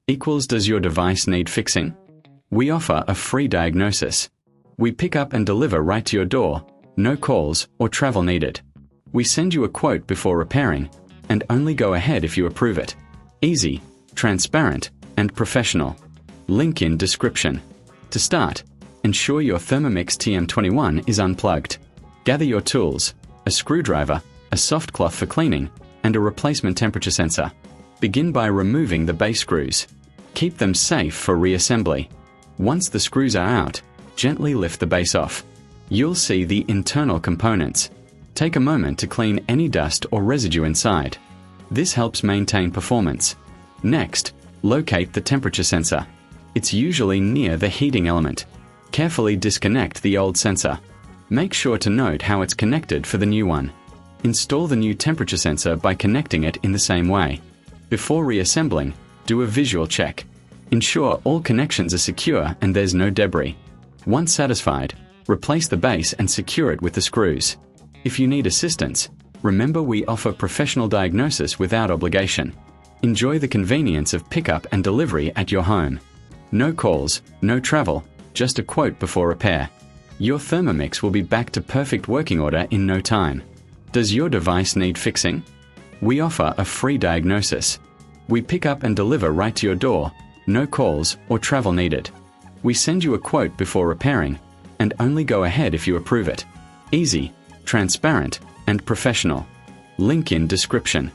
equals does your device need fixing? We offer a free diagnosis. We pick up and deliver right to your door, no calls or travel needed. We send you a quote before repairing, and only go ahead if you approve it. Easy, transparent, and professional. Link in description. To start, ensure your Thermomix TM21 is unplugged. Gather your tools, a screwdriver, a soft cloth for cleaning, and a replacement temperature sensor. Begin by removing the base screws. Keep them safe for reassembly. Once the screws are out, gently lift the base off. You'll see the internal components. Take a moment to clean any dust or residue inside. This helps maintain performance. Next, locate the temperature sensor. It's usually near the heating element. Carefully disconnect the old sensor. Make sure to note how it's connected for the new one. Install the new temperature sensor by connecting it in the same way. Before reassembling, do a visual check. Ensure all connections are secure and there's no debris. Once satisfied, replace the base and secure it with the screws. If you need assistance, remember we offer professional diagnosis without obligation. Enjoy the convenience of pickup and delivery at your home. No calls, no travel, just a quote before repair. Your Thermomix will be back to perfect working order in no time. Does your device need fixing? We offer a free diagnosis. We pick up and deliver right to your door, no calls or travel needed. We send you a quote before repairing, and only go ahead if you approve it. Easy, transparent, and professional. Link in description.